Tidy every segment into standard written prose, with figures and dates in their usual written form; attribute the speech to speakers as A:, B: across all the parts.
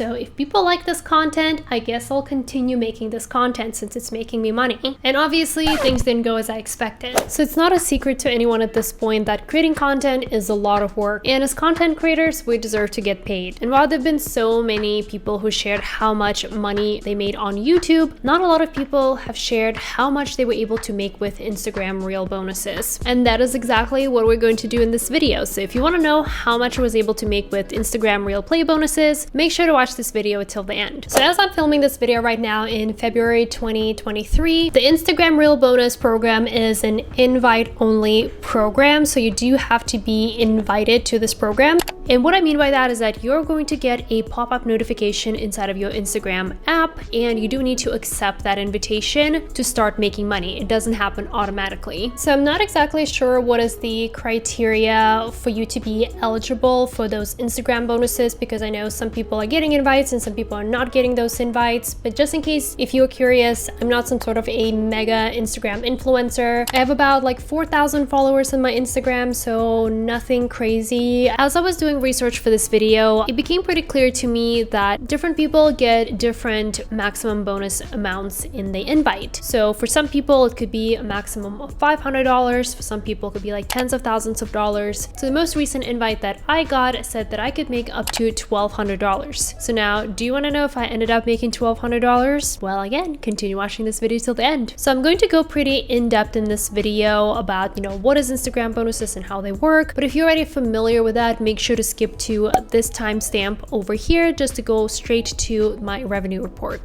A: So if people like this content, I guess I'll continue making this content since it's making me money. And obviously things didn't go as I expected. So it's not a secret to anyone at this point that creating content is a lot of work. And as content creators, we deserve to get paid. And while there have been so many people who shared how much money they made on YouTube, not a lot of people have shared how much they were able to make with Instagram Reel bonuses. And that is exactly what we're going to do in this video. So if you want to know how much I was able to make with Instagram Reel play bonuses, make sure to watch this video until the end. So as I'm filming this video right now in February 2023, the Instagram Reel bonus program is an invite-only program. So you do have to be invited to this program. And what I mean by that is that you're going to get a pop-up notification inside of your Instagram app, and you do need to accept that invitation to start making money. It doesn't happen automatically. So I'm not exactly sure what is the criteria for you to be eligible for those Instagram bonuses, because I know some people are getting invites and some people are not getting those invites. But just in case, if you're curious, I'm not some sort of a mega Instagram influencer. I have about like 4,000 followers on my Instagram, so nothing crazy. As I was doing research for this video, it became pretty clear to me that different people get different maximum bonus amounts in the invite. So for some people, it could be a maximum of $500. For some people, it could be like tens of thousands of dollars. So the most recent invite that I got said that I could make up to $1,200. So now, do you want to know if I ended up making $1,200? Well, again, continue watching this video till the end. So I'm going to go pretty in-depth in this video about, what is Instagram bonuses and how they work. But if you're already familiar with that, make sure to skip to this timestamp over here just to go straight to my revenue report.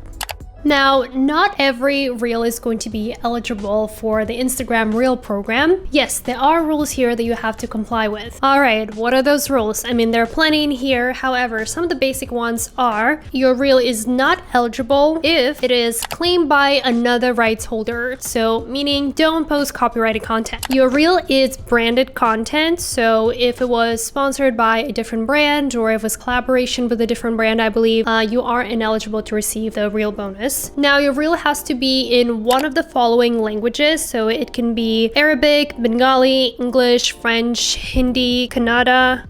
A: Now, not every reel is going to be eligible for the Instagram Reel program. Yes, there are rules here that you have to comply with. All right, what are those rules? I mean, there are plenty in here. However, some of the basic ones are your reel is not eligible if it is claimed by another rights holder. So meaning don't post copyrighted content. Your reel is branded content. So if it was sponsored by a different brand or if it was collaboration with a different brand, I believe you are ineligible to receive the reel bonus. Now, your reel has to be in one of the following languages. So it can be Arabic, Bengali, English, French, Hindi, Kannada,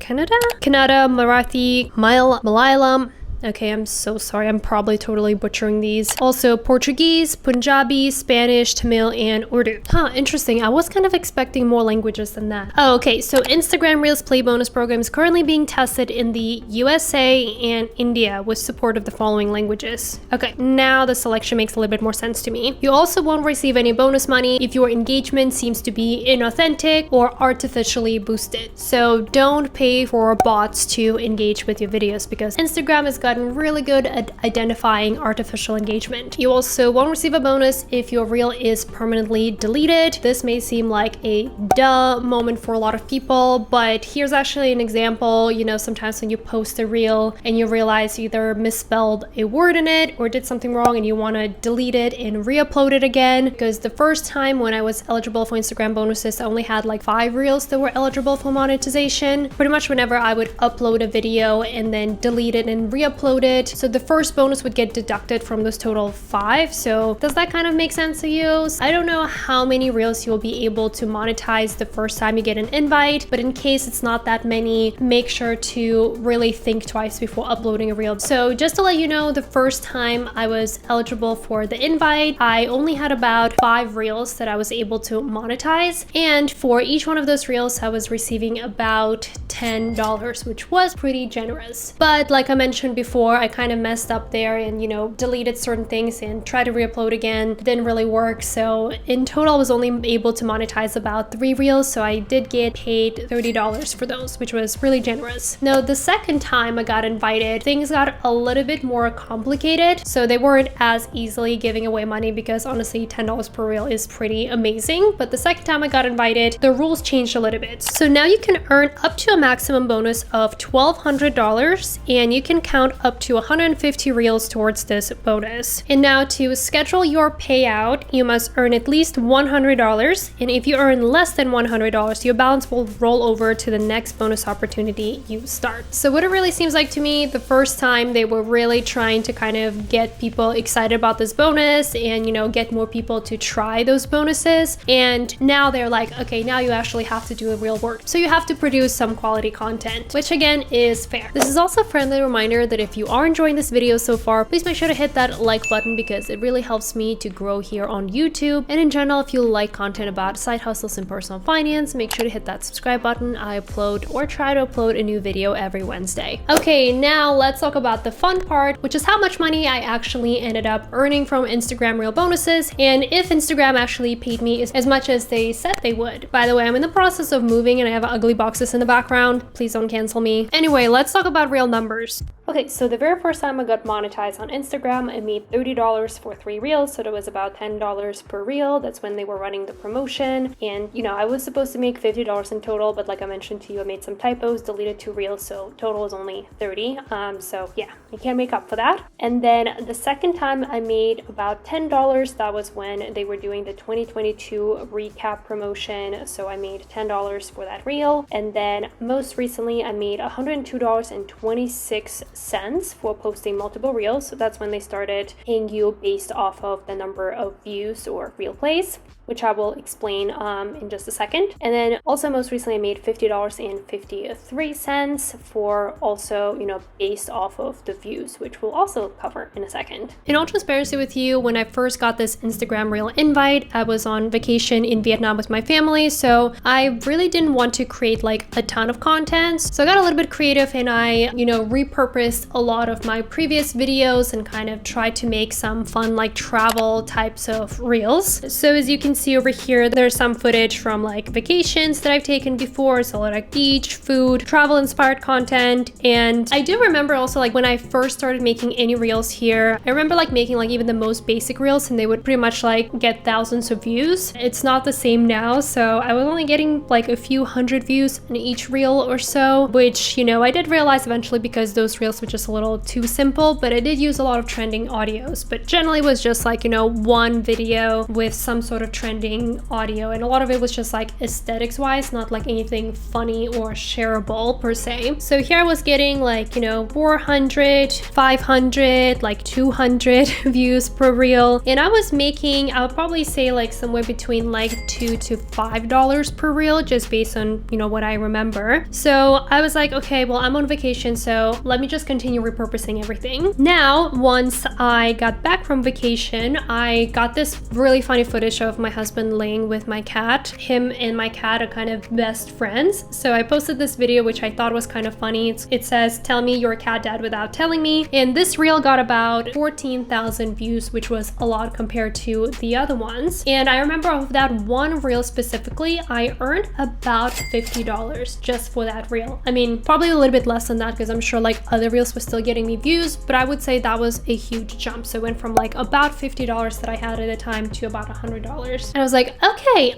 A: Marathi, Malayalam. Okay, I'm so sorry. I'm probably totally butchering these. Also, Portuguese, Punjabi, Spanish, Tamil, and Urdu. Huh, interesting. I was kind of expecting more languages than that. Oh, okay. So Instagram Reels Play Bonus program is currently being tested in the USA and India with support of the following languages. Okay, now the selection makes a little bit more sense to me. You also won't receive any bonus money if your engagement seems to be inauthentic or artificially boosted. So don't pay for bots to engage with your videos because Instagram has gotten really good at identifying artificial engagement. You also won't receive a bonus if your reel is permanently deleted. This may seem like a duh moment for a lot of people, but here's actually an example. Sometimes when you post a reel and you realize you either misspelled a word in it or did something wrong and you want to delete it and re-upload it again. Because the first time when I was eligible for Instagram bonuses, I only had like 5 reels that were eligible for monetization. Pretty much whenever I would upload a video and then delete it and re-upload it, so the first bonus would get deducted from those total 5. So does that kind of make sense to you? I don't know how many reels you'll be able to monetize the first time you get an invite, but in case it's not that many, make sure to really think twice before uploading a reel. So just to let you know, the first time I was eligible for the invite, I only had about 5 reels that I was able to monetize, and for each one of those reels I was receiving about $10, which was pretty generous. But like I mentioned before, I kind of messed up there and deleted certain things and tried to re-upload again. Didn't really work. So in total I was only able to monetize about 3 reels, so I did get paid $30 for those, which was really generous. Now the second time I got invited, things got a little bit more complicated, so they weren't as easily giving away money because honestly $10 per reel is pretty amazing. But the second time I got invited, the rules changed a little bit. So now you can earn up to a maximum bonus of $1,200 and you can count up to 150 reels towards this bonus. And now to schedule your payout, you must earn at least $100, and if you earn less than $100, your balance will roll over to the next bonus opportunity you start. So what it really seems like to me, the first time they were really trying to kind of get people excited about this bonus and get more people to try those bonuses, and now they're like, okay, now you actually have to do the real work, so you have to produce some quality content, which again is fair. This is also a friendly reminder that if you are enjoying this video so far, please make sure to hit that like button because it really helps me to grow here on YouTube. And in general, if you like content about side hustles and personal finance, make sure to hit that subscribe button. I upload or try to upload a new video every Wednesday. Okay, now let's talk about the fun part, which is how much money I actually ended up earning from Instagram Reel bonuses and if Instagram actually paid me as much as they said they would. By the way, I'm in the process of moving and I have ugly boxes in the background. Please don't cancel me. Anyway, let's talk about real numbers. Okay, so the very first time I got monetized on Instagram, I made $30 for 3 reels, so that was about $10 per reel. That's when they were running the promotion. And you know, I was supposed to make $50 in total, but like I mentioned to you, I made some typos, deleted 2 reels, so total is only 30. So yeah, I can't make up for that. And then the second time I made about $10, that was when they were doing the 2022 recap promotion. So I made $10 for that reel. And then most recently I made $102.26 for posting multiple reels. So that's when they started paying you based off of the number of views or reel plays, which I will explain in just a second. And then also most recently I made $50.53 for also, you know, based off of the views, which we'll also cover in a second. In all transparency with you, when I first got this Instagram Reel invite, I was on vacation in Vietnam with my family, so I really didn't want to create like a ton of content. So I got a little bit creative and I, you know, repurposed a lot of my previous videos and kind of tried to make some fun like travel types of reels. So as you can see over here, there's some footage from like vacations that I've taken before, so like beach, food, travel inspired content. And I do remember also like when I first started making any reels here, I remember like making like even the most basic reels and they would pretty much like get thousands of views. It's not the same now, so I was only getting like a few hundred views in each reel or so, which, you know, I did realize eventually because those reels were just a little too simple, but I did use a lot of trending audios, but generally it was just like, you know, one video with some sort of trending audio, and a lot of it was just like aesthetics wise, not like anything funny or shareable per se. So here I was getting like, you know, 400, 500, like 200 views per reel, and I was making, I would probably say like somewhere between like $2 to $5 per reel, just based on, you know, what I remember. So I was like, okay, well, I'm on vacation, so let me just continue repurposing everything. Now, once I got back from vacation, I got this really funny footage of my husband laying with my cat. Him and my cat are kind of best friends. So I posted this video, which I thought was kind of funny. It says, "Tell me you're a cat dad without telling me." And this reel got about 14,000 views, which was a lot compared to the other ones. And I remember of that one reel specifically, I earned about $50 just for that reel. I mean, probably a little bit less than that because I'm sure like other reels were still getting me views, but I would say that was a huge jump. So it went from like about $50 that I had at the time to about $100. And I was like, okay,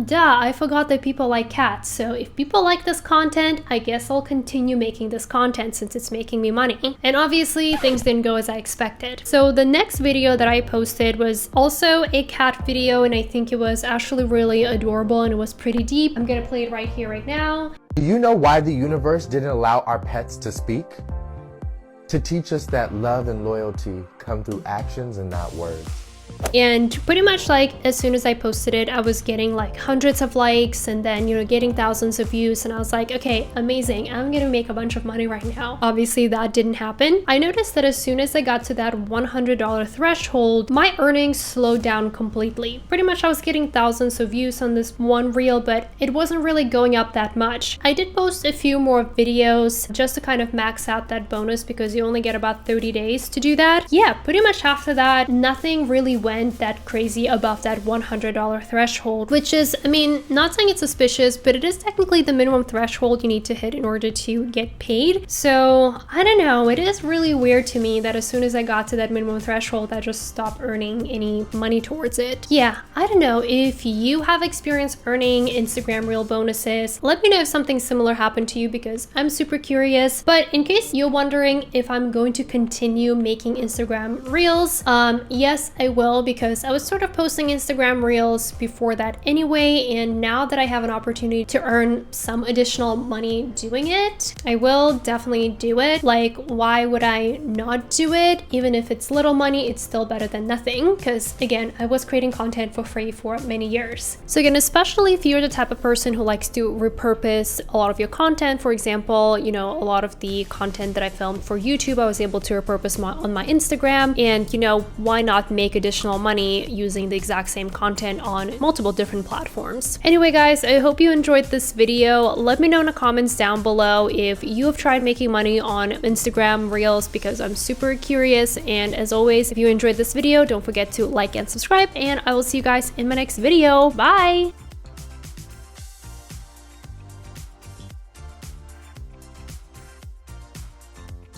A: duh, I forgot that people like cats. So if people like this content, I guess I'll continue making this content since it's making me money. And obviously things didn't go as I expected. So the next video that I posted was also a cat video, and I think it was actually really adorable and it was pretty deep. I'm gonna play it right here, right now.
B: Do you know why the universe didn't allow our pets to speak? To teach us that love and loyalty come through actions and not words.
A: And pretty much like as soon as I posted it, I was getting like hundreds of likes and then, you know, getting thousands of views, and I was like, okay, amazing, I'm gonna make a bunch of money right now. Obviously that didn't happen. I noticed that as soon as I got to that $100 threshold, my earnings slowed down completely. Pretty much I was getting thousands of views on this one reel, but it wasn't really going up that much. I did post a few more videos just to kind of max out that bonus because you only get about 30 days to do that. Yeah, pretty much after that, nothing really went that crazy above that $100 threshold, which is, I mean, not saying it's suspicious, but it is technically the minimum threshold you need to hit in order to get paid. So I don't know, it is really weird to me that as soon as I got to that minimum threshold, I just stopped earning any money towards it. Yeah, I don't know if you have experience earning Instagram Reel bonuses. Let me know if something similar happened to you because I'm super curious. But in case you're wondering if I'm going to continue making Instagram Reels, yes, I will. below because I was sort of posting Instagram Reels before that anyway, and now that I have an opportunity to earn some additional money doing it, I will definitely do it. Like, why would I not do it? Even if it's little money, it's still better than nothing, because again, I was creating content for free for many years. So again, especially if you're the type of person who likes to repurpose a lot of your content, for example, you know, a lot of the content that I filmed for YouTube, I was able to repurpose on my Instagram, and you know, why not make additional money using the exact same content on multiple different platforms? Anyway guys, I hope you enjoyed this video. Let me know in the comments down below if you have tried making money on Instagram Reels, because I'm super curious. And as always, if you enjoyed this video, don't forget to like and subscribe, and I will see you guys in my next video. Bye!